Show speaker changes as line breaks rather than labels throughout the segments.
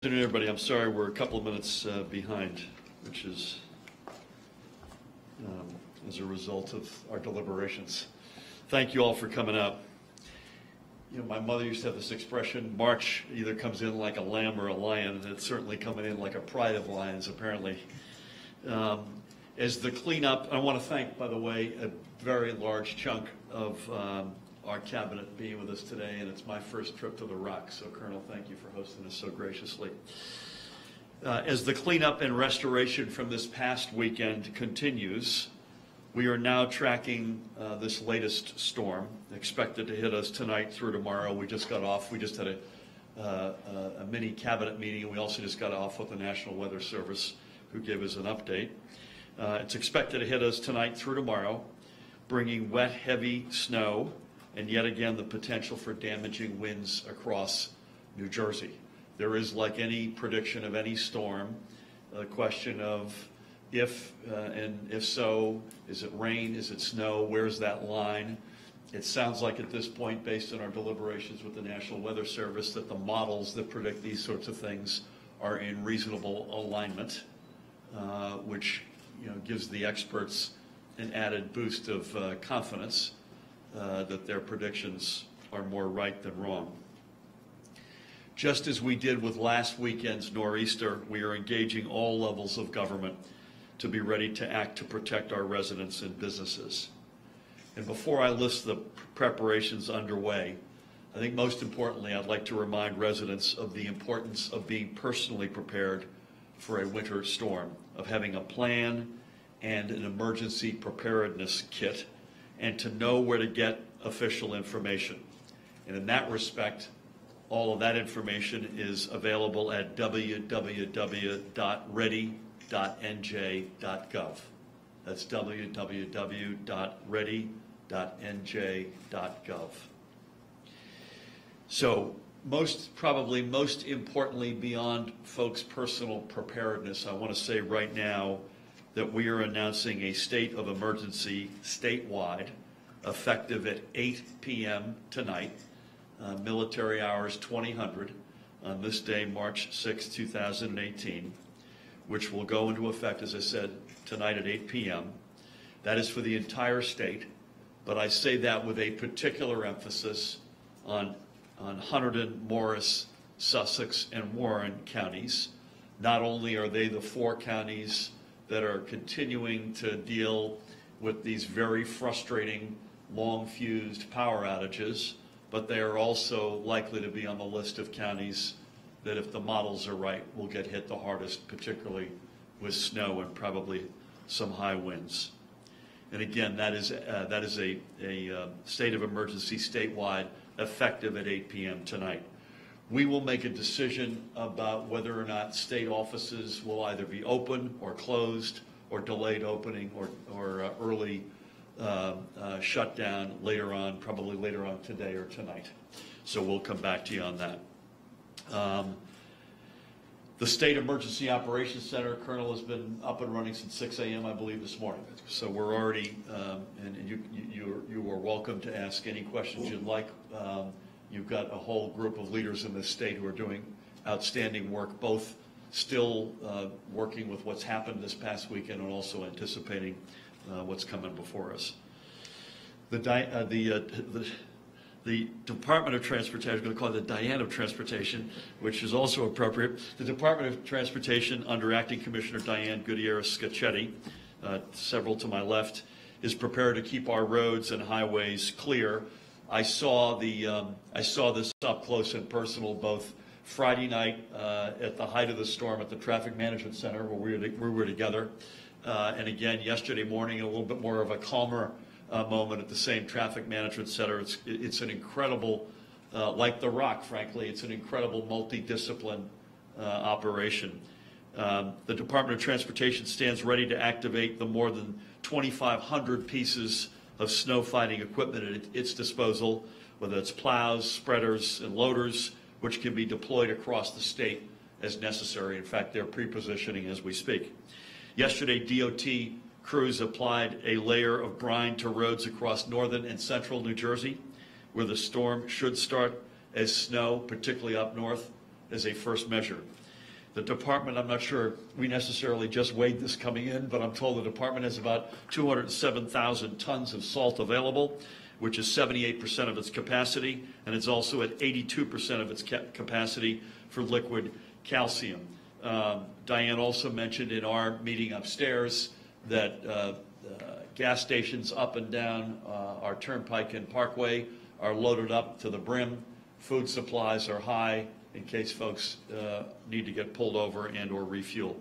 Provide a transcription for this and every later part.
Good afternoon, everybody. I'm sorry we're a couple of minutes behind, which is as a result of our deliberations. Thank you all for coming out. You know, my mother used to have this expression, March either comes in like a lamb or a lion, and it's certainly coming in like a pride of lions, apparently. As the cleanup, I want to thank, by the way, a very large chunk of our cabinet being with us today, and it's my first trip to the Rock, so Colonel, thank you for hosting us so graciously. As the cleanup and restoration from this past weekend continues, we are now tracking this latest storm, expected to hit us tonight through tomorrow. We just got off. We just had a mini cabinet meeting, and we also just got off with the National Weather Service, who gave us an update. It's expected to hit us tonight through tomorrow, bringing wet, heavy snow, and yet again the potential for damaging winds across New Jersey. There is, like any prediction of any storm, a question of if, and if so, is it rain, is it snow, where's that line? It sounds like at this point, based on our deliberations with the National Weather Service, that the models that predict these sorts of things are in reasonable alignment, which gives the experts an added boost of confidence that their predictions are more right than wrong. Just as we did with last weekend's nor'easter, we are engaging all levels of government to be ready to act to protect our residents and businesses. And before I list the preparations underway, I think most importantly, I'd like to remind residents of the importance of being personally prepared for a winter storm, of having a plan and an emergency preparedness kit, and to know where to get official information. And in that respect, all of that information is available at www.ready.nj.gov. That's www.ready.nj.gov. So probably most importantly, beyond folks' personal preparedness, I want to say right now that we are announcing a state of emergency statewide, effective at 8 p.m. tonight, military hours 2000, on this day, March 6, 2018, which will go into effect, as I said, tonight at 8 p.m. That is for the entire state, but I say that with a particular emphasis on Hunterdon, Morris, Sussex, and Warren counties. Not only are they the 4 counties that are continuing to deal with these very frustrating, long-fused power outages, but they are also likely to be on the list of counties that, if the models are right, will get hit the hardest, particularly with snow and probably some high winds. And again, that is a state of emergency statewide, effective at 8 p.m. tonight. We will make a decision about whether or not state offices will either be open or closed or delayed opening or early shutdown later on, probably later on today or tonight. So we'll come back to you on that. The State Emergency Operations Center, Colonel, has been up and running since 6 a.m., I believe, this morning. So we're already, and you are welcome to ask any questions you'd like. You've got a whole group of leaders in this state who are doing outstanding work, both still working with what's happened this past weekend and also anticipating what's coming before us. The Department of Transportation, I'm going to call it the Diane of Transportation, which is also appropriate. The Department of Transportation, under Acting Commissioner Diane Gutierrez-Scacchetti, several to my left, is prepared to keep our roads and highways clear. I saw this up close and personal both Friday night at the height of the storm at the Traffic Management Center where we were together, and again yesterday morning, a little bit more of a calmer moment at the same Traffic Management Center. It's an incredible, like the Rock, frankly, it's an incredible multidiscipline operation. The Department of Transportation stands ready to activate the more than 2,500 pieces of snow fighting equipment at its disposal, whether it's plows, spreaders, and loaders, which can be deployed across the state as necessary. In fact, they're pre-positioning as we speak. Yesterday, DOT crews applied a layer of brine to roads across northern and central New Jersey, where the storm should start as snow, particularly up north, as a first measure. The department, I'm not sure we necessarily just weighed this coming in, but I'm told the department has about 207,000 tons of salt available, which is 78% of its capacity, and it's also at 82% of its capacity for liquid calcium. Diane also mentioned in our meeting upstairs that gas stations up and down our Turnpike and Parkway are loaded up to the brim. Food supplies are high in case folks need to get pulled over and or refuel.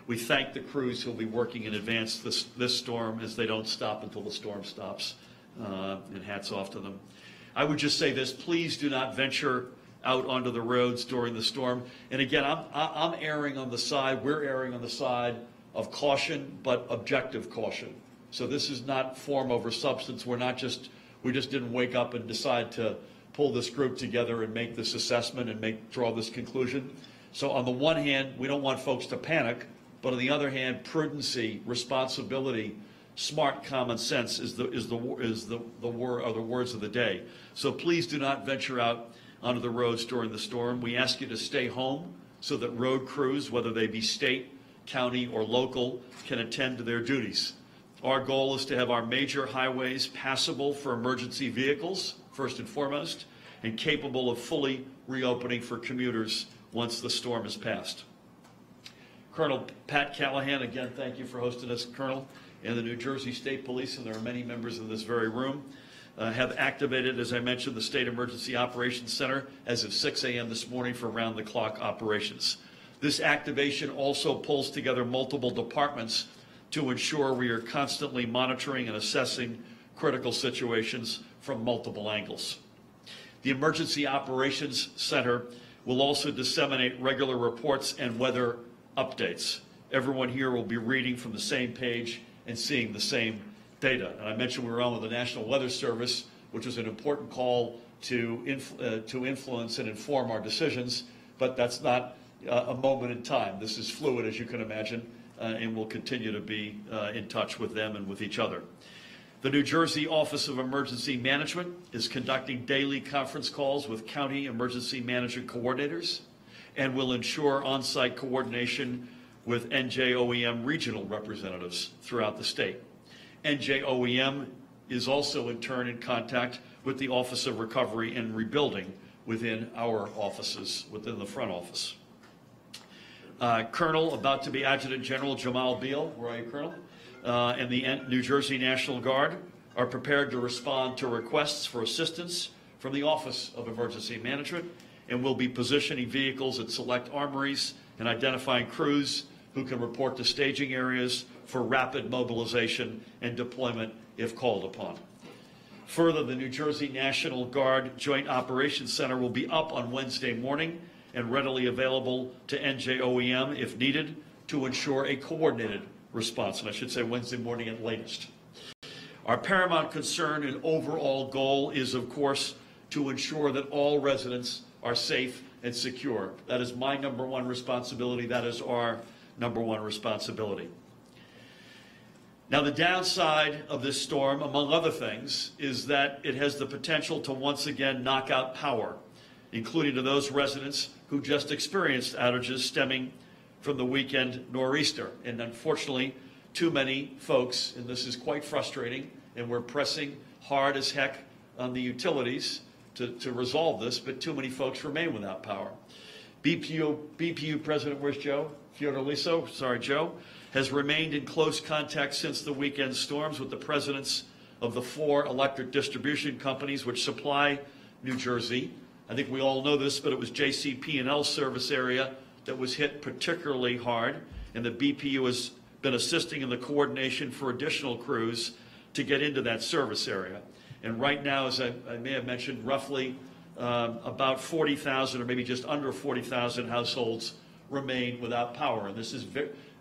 We thank the crews who will be working in advance this storm, as they don't stop until the storm stops, and hats off to them. I would just say this: please do not venture out onto the roads during the storm. And again, I'm erring on the side, we're erring on the side of caution, but objective caution. So this is not form over substance. We just didn't wake up and decide to pull this group together and make this assessment and draw this conclusion. So on the one hand, we don't want folks to panic, but on the other hand, prudency, responsibility, smart common sense are the words of the day. So please do not venture out onto the roads during the storm. We ask you to stay home so that road crews, whether they be state, county, or local, can attend to their duties. Our goal is to have our major highways passable for emergency vehicles, first and foremost, and capable of fully reopening for commuters once the storm has passed. Colonel Pat Callahan, again, thank you for hosting us, Colonel, and the New Jersey State Police, and there are many members in this very room, have activated, as I mentioned, the State Emergency Operations Center as of 6 a.m. this morning for round-the-clock operations. This activation also pulls together multiple departments to ensure we are constantly monitoring and assessing critical situations from multiple angles. The Emergency Operations Center will also disseminate regular reports and weather updates. Everyone here will be reading from the same page and seeing the same data. And I mentioned we were on with the National Weather Service, which was an important call to influence and inform our decisions, but that's not a moment in time. This is fluid, as you can imagine, and we'll continue to be in touch with them and with each other. The New Jersey Office of Emergency Management is conducting daily conference calls with county emergency management coordinators and will ensure on-site coordination with NJOEM regional representatives throughout the state. NJOEM is also in turn in contact with the Office of Recovery and Rebuilding within our offices, within the front office. Colonel, about to be Adjutant General Jamal Beal, where are you, Colonel? And the New Jersey National Guard are prepared to respond to requests for assistance from the Office of Emergency Management, and will be positioning vehicles at select armories and identifying crews who can report to staging areas for rapid mobilization and deployment if called upon. Further, the New Jersey National Guard Joint Operations Center will be up on Wednesday morning and readily available to NJOEM if needed to ensure a coordinated response, and I should say Wednesday morning at latest. Our paramount concern and overall goal is, of course, to ensure that all residents are safe and secure. That is my number one responsibility. That is our number one responsibility. Now, the downside of this storm, among other things, is that it has the potential to once again knock out power, including to those residents who just experienced outages stemming from the weekend nor'easter. And unfortunately, too many folks, and this is quite frustrating, and we're pressing hard as heck on the utilities to resolve this, but too many folks remain without power. BPU President, where's Joe? Fiordaliso, sorry, Joe, has remained in close contact since the weekend storms with the presidents of the 4 electric distribution companies which supply New Jersey. I think we all know this, but it was JCP&L's service area that was hit particularly hard, and the BPU has been assisting in the coordination for additional crews to get into that service area. And right now, as I may have mentioned, roughly about 40,000 or maybe just under 40,000 households remain without power. And this is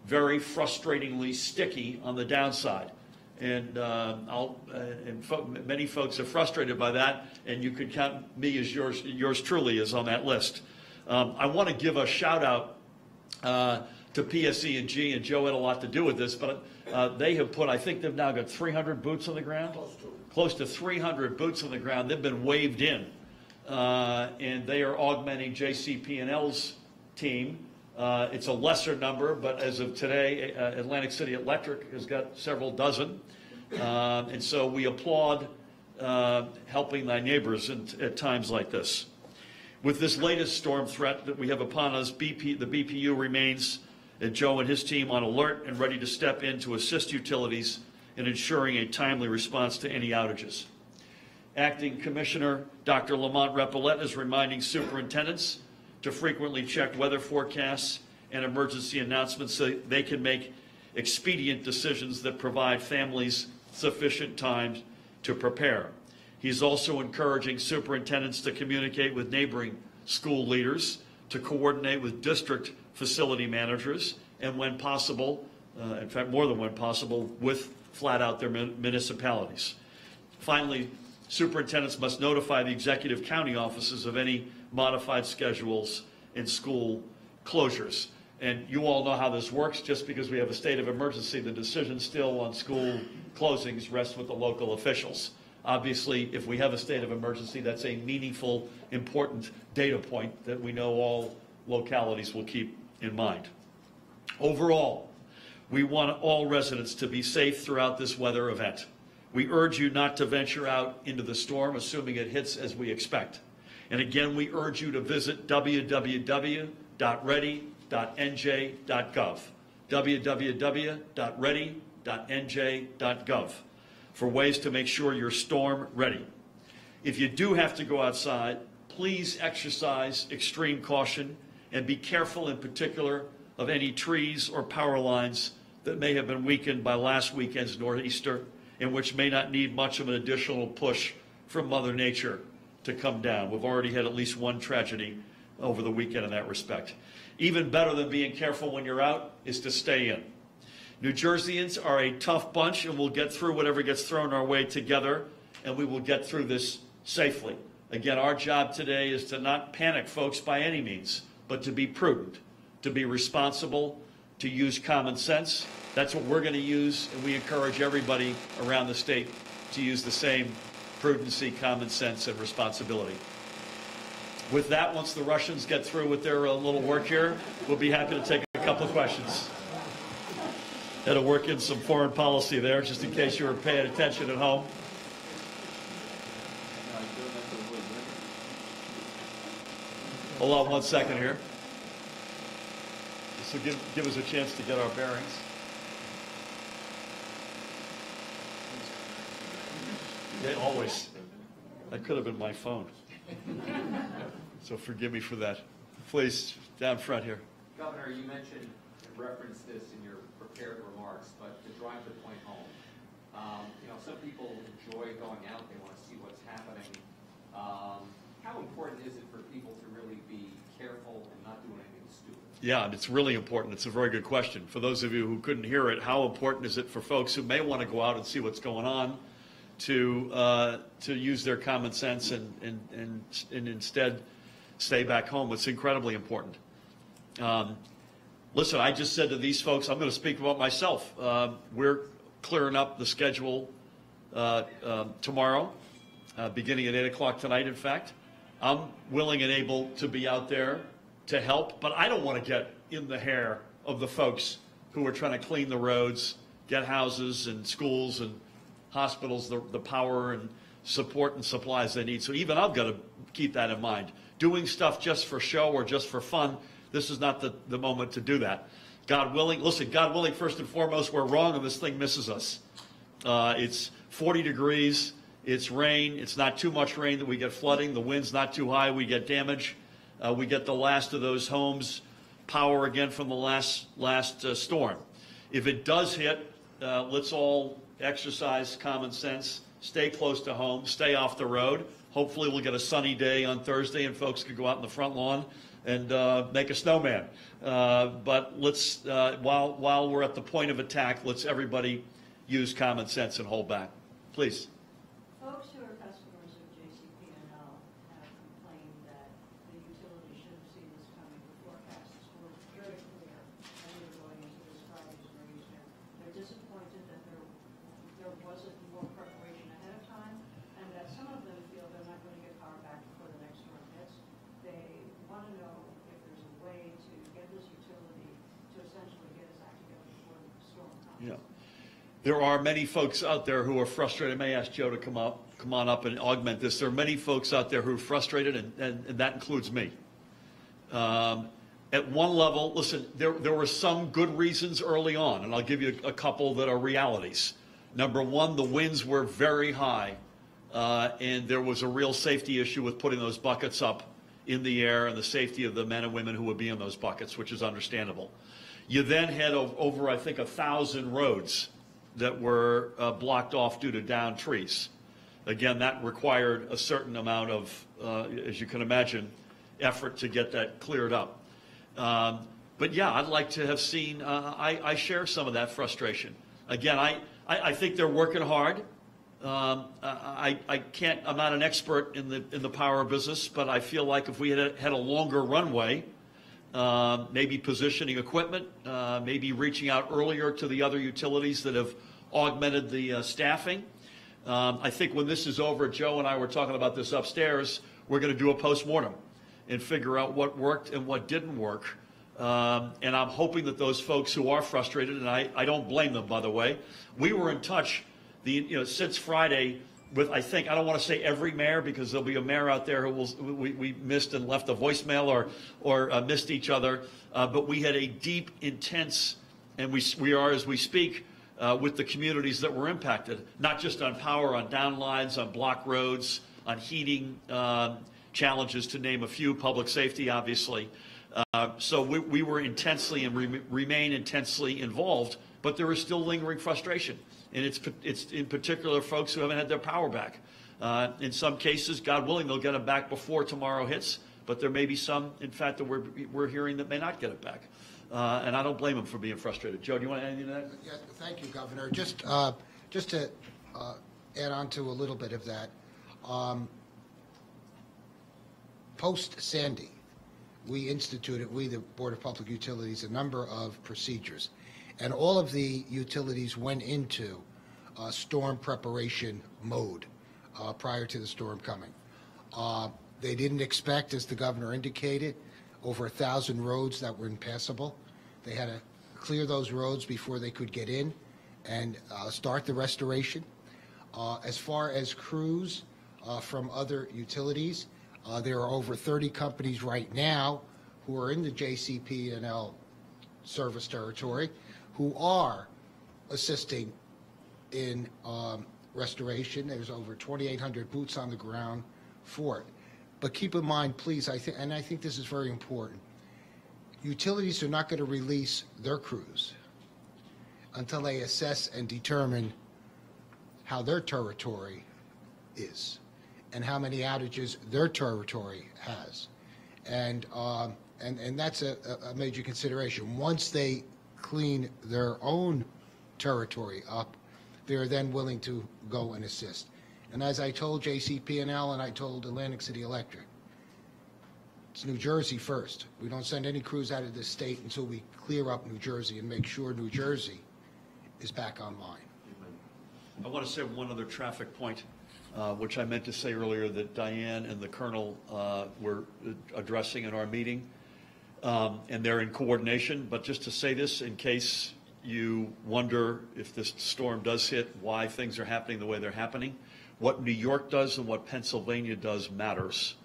very frustratingly sticky on the downside. And many folks are frustrated by that, and you could count me as yours truly is on that list. I want to give a shout out to PSEG, and Joe had a lot to do with this, but they have put, I think they've now got 300 boots on the ground? Close to 300 boots on the ground. They've been waved in, and they are augmenting JCP&L's team It's a lesser number, but as of today, Atlantic City Electric has got several dozen. And so we applaud helping thy neighbors at times like this. With this latest storm threat that we have upon us, the BPU remains, Joe and his team, on alert and ready to step in to assist utilities in ensuring a timely response to any outages. Acting Commissioner Dr. Lamont Repollet is reminding superintendents to frequently check weather forecasts and emergency announcements so they can make expedient decisions that provide families sufficient time to prepare. He's also encouraging superintendents to communicate with neighboring school leaders, to coordinate with district facility managers, and when possible, in fact more than when possible, with flat out their municipalities. Finally, superintendents must notify the executive county offices of any modified schedules and school closures. And you all know how this works. Just because we have a state of emergency, the decision still on school closings rests with the local officials. Obviously, if we have a state of emergency, that's a meaningful, important data point that we know all localities will keep in mind. Overall, we want all residents to be safe throughout this weather event. We urge you not to venture out into the storm, assuming it hits as we expect. And again, we urge you to visit www.ready.nj.gov, www.ready.nj.gov, for ways to make sure you're storm ready. If you do have to go outside, please exercise extreme caution and be careful in particular of any trees or power lines that may have been weakened by last weekend's nor'easter, and which may not need much of an additional push from Mother Nature to come down. We've already had at least one tragedy over the weekend in that respect. Even better than being careful when you're out is to stay in. New Jerseyans are a tough bunch, and we'll get through whatever gets thrown our way together, and we will get through this safely. Again, our job today is to not panic, folks, by any means, but to be prudent, to be responsible, to use common sense. That's what we're going to use, and we encourage everybody around the state to use the same prudency, common sense, and responsibility. With that, once the Russians get through with their little work here, we'll be happy to take a couple of questions. Had to work in some foreign policy there, just in case you were paying attention at home. Hold on one second here. This will give us a chance to get our bearings. Yeah, always. That could have been my phone. So forgive me for that. Please, down front here.
Governor, you mentioned and referenced this in your prepared remarks, but to drive the point home, some people enjoy going out, they want to see what's happening. How important is it for people to really be careful and not do anything stupid?
Yeah, and it's really important. It's a very good question. For those of you who couldn't hear it, how important is it for folks who may want to go out and see what's going on to use their common sense and instead stay back home? It's incredibly important. Listen, I just said to these folks, I'm going to speak about myself. We're clearing up the schedule tomorrow, beginning at 8 o'clock tonight, in fact. I'm willing and able to be out there to help, but I don't want to get in the hair of the folks who are trying to clean the roads, get houses and schools and hospitals the power and support and supplies they need. So even I've got to keep that in mind. Doing stuff just for show or just for fun, this is not the moment to do that. God willing, listen, God willing, first and foremost, we're wrong and this thing misses us. It's 40 degrees, it's rain, it's not too much rain that we get flooding, the wind's not too high, we get damage. We get the last of those homes, power again from the last storm. If it does hit, let's all exercise common sense, stay close to home, stay off the road. Hopefully we'll get a sunny day on Thursday and folks can go out in the front lawn and make a snowman. But let's, while we're at the point of attack, let's everybody use common sense and hold back. Please.
Folks who are customers of JCP&L have complained that the utility should have seen this coming. The forecasts were very clear when we were going into this Friday's nor'easter. They're disappointed that there wasn't more preparation ahead of time, and that some of them feel they're not going to get power back before the next storm hits. They want to know if there's a way to get this utility
You know, there are many folks out there who are frustrated. I may ask Joe to come on up and augment this. There are many folks out there who are frustrated, and that includes me. At one level, listen, there were some good reasons early on, and I'll give you a couple that are realities. Number one, the winds were very high, and there was a real safety issue with putting those buckets up in the air and the safety of the men and women who would be in those buckets, which is understandable. You then had over, I think, 1,000 roads that were blocked off due to downed trees. Again, that required a certain amount of, as you can imagine, effort to get that cleared up. But yeah, I'd like to have seen, I share some of that frustration. Again, I think they're working hard. I'm not an expert in the power business, but I feel like if we had a longer runway, maybe positioning equipment, maybe reaching out earlier to the other utilities that have augmented the staffing. I think when this is over, Joe and I were talking about this upstairs, we're going to do a postmortem and figure out what worked and what didn't work. And I'm hoping that those folks who are frustrated, and I don't blame them, by the way, we were in touch since Friday with, I think, I don't want to say every mayor, because there'll be a mayor out there who we missed and left a voicemail or missed each other. But we had a deep, intense, and we are as we speak, with the communities that were impacted, not just on power, on downlines, on block roads, on heating challenges, to name a few, public safety, obviously. So we were intensely and remain intensely involved, but there is still lingering frustration. And it's in particular folks who haven't had their power back. In some cases, God willing, they'll get it back before tomorrow hits, but there may be some, in fact, that we're hearing that may not get it back. And I don't blame them for being frustrated. Joe, do you want to add anything to that?
Yeah, thank you, Governor. Just to add on to a little bit of that, post-Sandy, we the Board of Public Utilities, a number of procedures. And all of the utilities went into storm preparation mode prior to the storm coming. They didn't expect, as the governor indicated, over 1,000 roads that were impassable. They had to clear those roads before they could get in and start the restoration. As far as crews from other utilities, there are over 30 companies right now who are in the JCP&L service territory who are assisting in restoration. There's over 2,800 boots on the ground for it. But keep in mind, please, I think this is very important, utilities are not going to release their crews until they assess and determine how their territory is and how many outages their territory has. And that's a major consideration. Once they clean their own territory up, they're then willing to go and assist. And as I told JCP&L and I told Atlantic City Electric, it's New Jersey first. We don't send any crews out of this state until we clear up New Jersey and make sure New Jersey is back online.
I want to say one other traffic point, which I meant to say earlier that Diane and the Colonel were addressing in our meeting. And they're in coordination, but just to say this in case you wonder if this storm does hit, why things are happening the way they're happening. What New York does and what Pennsylvania does matters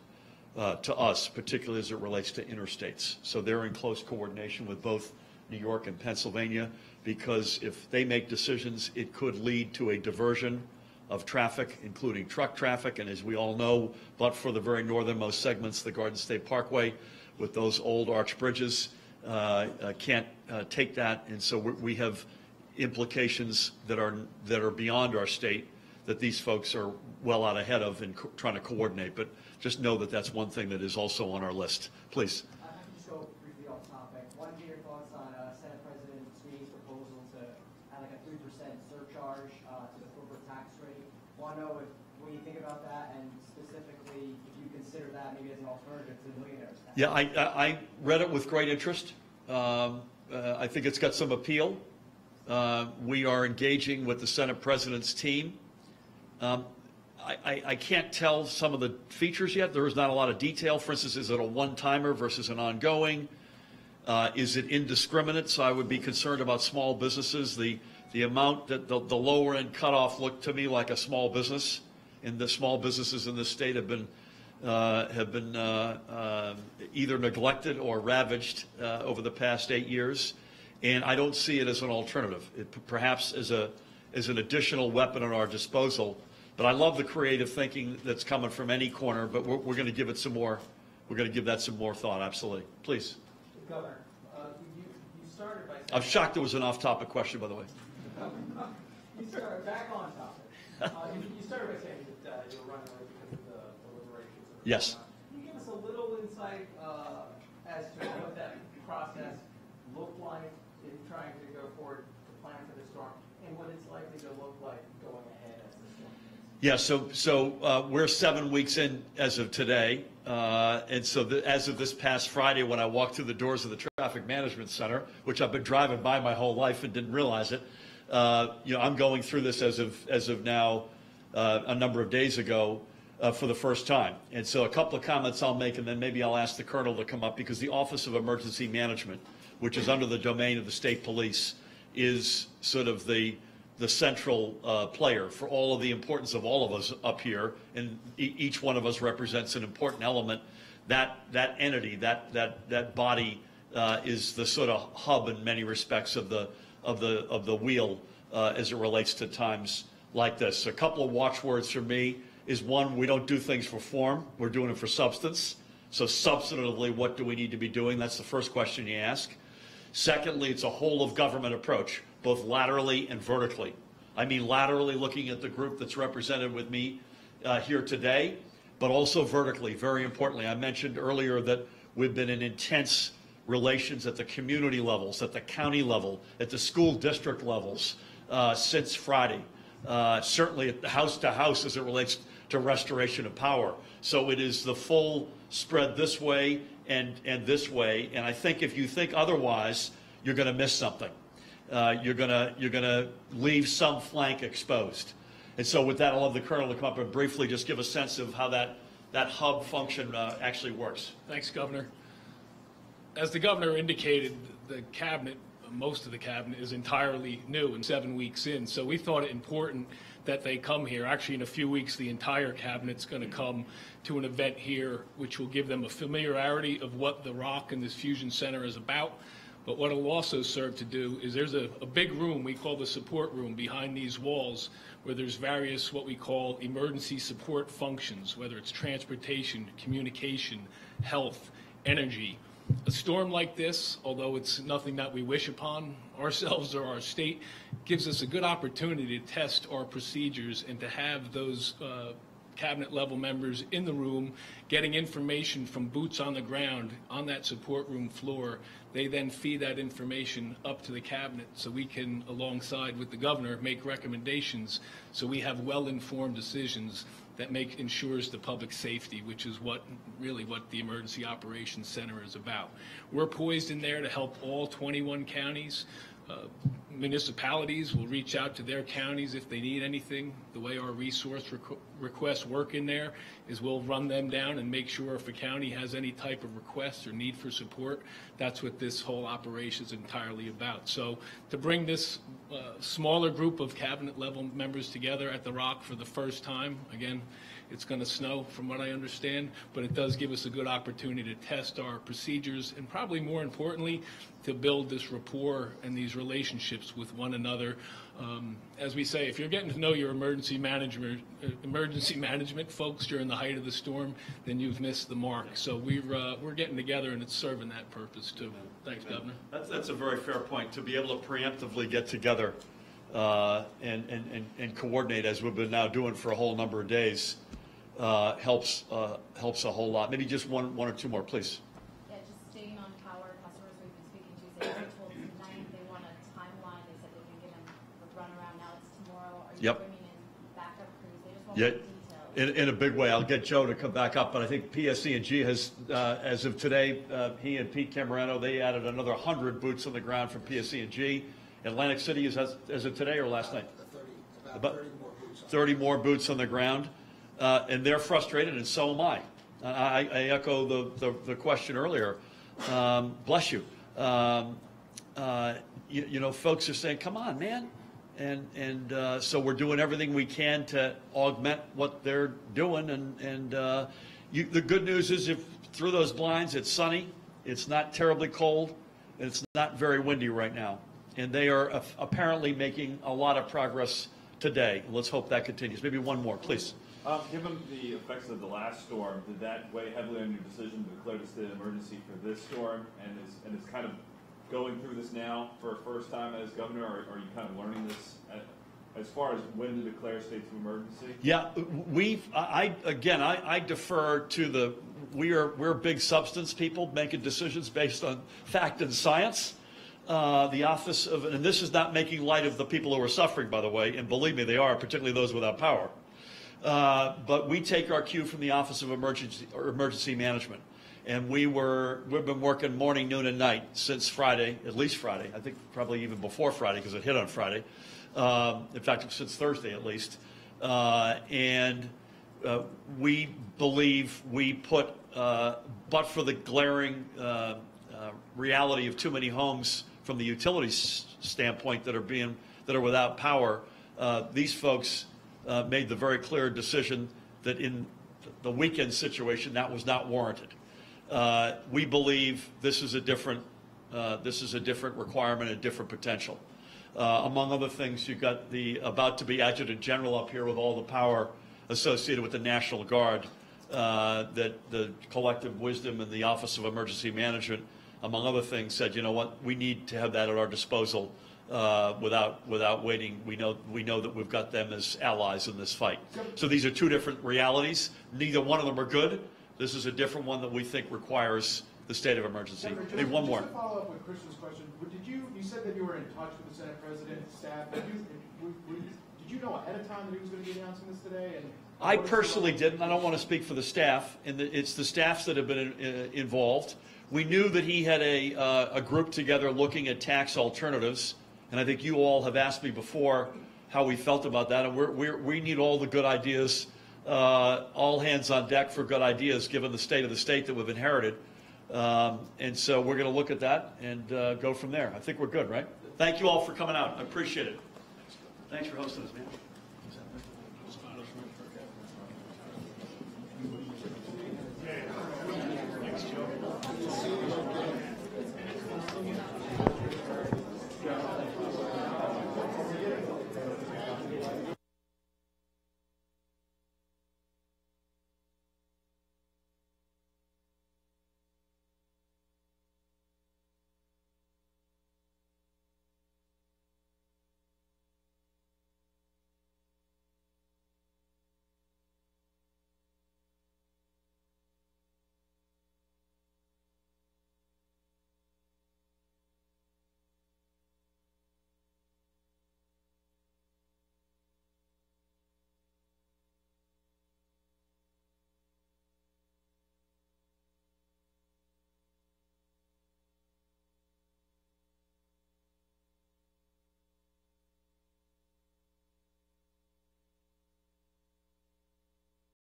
to us, particularly as it relates to interstates. So they're in close coordination with both New York and Pennsylvania, because if they make decisions, it could lead to a diversion of traffic, including truck traffic. And as we all know, but for the very northernmost segments, the Garden State Parkway, with those old arch bridges, can't take that. And so we have implications that are beyond our state that these folks are well out ahead of in trying to coordinate. But just know that that's one thing that is also on our list. Please.
I can just go briefly off topic. Want to hear your thoughts on Senate President Sweeney's proposal to add like a 3% surcharge to the corporate tax rate. Want to know when you think about that, and specifically if you consider that maybe as an alternative to the millionaire's tax.
Yeah, I read it with great interest. I think it's got some appeal. We are engaging with the Senate President's team. I can't tell some of the features yet. There is not a lot of detail. For instance, is it a one-timer versus an ongoing? Is it indiscriminate? So I would be concerned about small businesses. The amount that the lower end cutoff looked to me like a small business, and the small businesses in this state have been either neglected or ravaged over the past 8 years, and I don't see it as an alternative. It perhaps as an additional weapon at our disposal. But I love the creative thinking that's coming from any corner. But we're going to give it some more. We're going to give that some more thought. Absolutely, please.
Governor, you started by saying...
I'm shocked there was an off-topic question, by the way.
You started back on topic. You started by saying that you were running away because of the deliberations.
Yes.
Can you give us a little insight as to what that process looked like in trying to go forward to plan for the storm, and what it's likely to look like going ahead as the storm hits?
Yeah, so we're 7 weeks in as of today, and so as of this past Friday, when I walked through the doors of the Traffic Management Center, which I've been driving by my whole life and didn't realize it, I'm going through this as of now a number of days ago for the first time. And so a couple of comments I'll make, and then maybe I'll ask the Colonel to come up, because the Office of Emergency Management, which is under the domain of the state police, is sort of the central player for all of the importance of all of us up here, and each one of us represents an important element. That entity, that body, is the sort of hub in many respects of the wheel as it relates to times like this. A couple of watchwords for me is, one, we don't do things for form, we're doing it for substance. So substantively, what do we need to be doing? That's the first question you ask. Secondly, it's a whole of government approach, both laterally and vertically. I mean laterally, looking at the group that's represented with me here today, but also vertically, very importantly. I mentioned earlier that we've been in intense relations at the community levels, at the county level, at the school district levels since Friday. Certainly at the house to house as it relates to restoration of power. So it is the full spread this way and this way. And I think if you think otherwise, you're going to miss something. You're gonna leave some flank exposed. And so with that, I'll have the Colonel to come up and briefly just give a sense of how that hub function actually works.
Thanks, Governor. As the Governor indicated, the cabinet, most of the cabinet, is entirely new and 7 weeks in. So we thought it important that they come here. Actually, in a few weeks, the entire cabinet's going to come to an event here, which will give them a familiarity of what the Rock and this Fusion Center is about. But what it'll also serve to do is there's a big room we call the support room behind these walls, where there's various what we call emergency support functions, whether it's transportation, communication, health, energy. A storm like this, although it's nothing that we wish upon ourselves or our state, gives us a good opportunity to test our procedures and to have those cabinet level members in the room getting information from boots on the ground on that support room floor. They then feed that information up to the cabinet so we can, alongside with the governor, make recommendations so we have well-informed decisions that ensures the public safety, which is really what the Emergency Operations Center is about. We're poised in there to help all 21 counties. Municipalities will reach out to their counties if they need anything. The way our resource requests work in there is we'll run them down and make sure if a county has any type of request or need for support, that's what this whole operation is entirely about. So to bring this smaller group of cabinet level members together at the Rock for the first time, again, it's going to snow from what I understand, but it does give us a good opportunity to test our procedures and probably more importantly, to build this rapport and these relationships with one another. As we say, if you're getting to know your emergency management folks during the height of the storm, then you've missed the mark. So we're getting together and it's serving that purpose too. Thanks, Governor.
That's a very fair point. To be able to preemptively get together and coordinate, as we've been now doing for a whole number of days, helps a whole lot. Maybe just one or two more, please.
Yeah, just staying on power. Customers we've been speaking to, they were told tonight they want a timeline. They said they've been given a runaround. Now it's tomorrow. Are you bringing in backup crews? They just want more details.
In a big way. I'll get Joe to come back up, but I think PSEG has, as of today, he and Pete Camerano, they added another 100 boots on the ground from PSEG. Atlantic City is as of today or last night? About 30 more boots on the ground. And they're frustrated, and so am I. I echo the question earlier. Bless you. You know, folks are saying, come on, man. And so we're doing everything we can to augment what they're doing. The good news is if through those blinds it's sunny, it's not terribly cold, and it's not very windy right now. And they are apparently making a lot of progress today. Let's hope that continues. Maybe one more, please.
Given the effects of the last storm, did that weigh heavily on your decision to declare the state of emergency for this storm? And is kind of going through this now for a first time as governor, or are you kind of learning this as far as when to declare states of emergency? Yeah,
I defer to we're big substance people making decisions based on fact and science. The office of, and this is not making light of the people who are suffering, by the way, and believe me, they are, particularly those without power. But we take our cue from the Office of Emergency Management. And we've been working morning, noon, and night since Friday, at least Friday. I think probably even before Friday because it hit on Friday. In fact, since Thursday at least. We believe we put, but for the glaring reality of too many homes from the utilities standpoint that are without power, these folks made the very clear decision that in the weekend situation that was not warranted. We believe this is a different requirement, a different potential. Among other things, you've got the about to be Adjutant General up here with all the power associated with the National Guard, that the collective wisdom in the Office of Emergency Management, among other things, said, you know what, we need to have that at our disposal without waiting. We know that we've got them as allies in this fight. So these are two different realities. Neither one of them are good. This is a different one that we think requires the state of emergency. Maybe one more.
Just to follow up with Christian's question, you said that you were in touch with the Senate President, staff. Did you know ahead of time that he was going to be announcing this today? And
I personally didn't. I don't want to speak for the staff. It's the staffs that have been involved. We knew that he had a group together looking at tax alternatives, and I think you all have asked me before how we felt about that, and we need all the good ideas. All hands on deck for good ideas, given the state of the state that we've inherited. And so we're going to look at that and go from there. I think we're good, right? Thank you all for coming out. I appreciate it. Thanks for hosting us, man.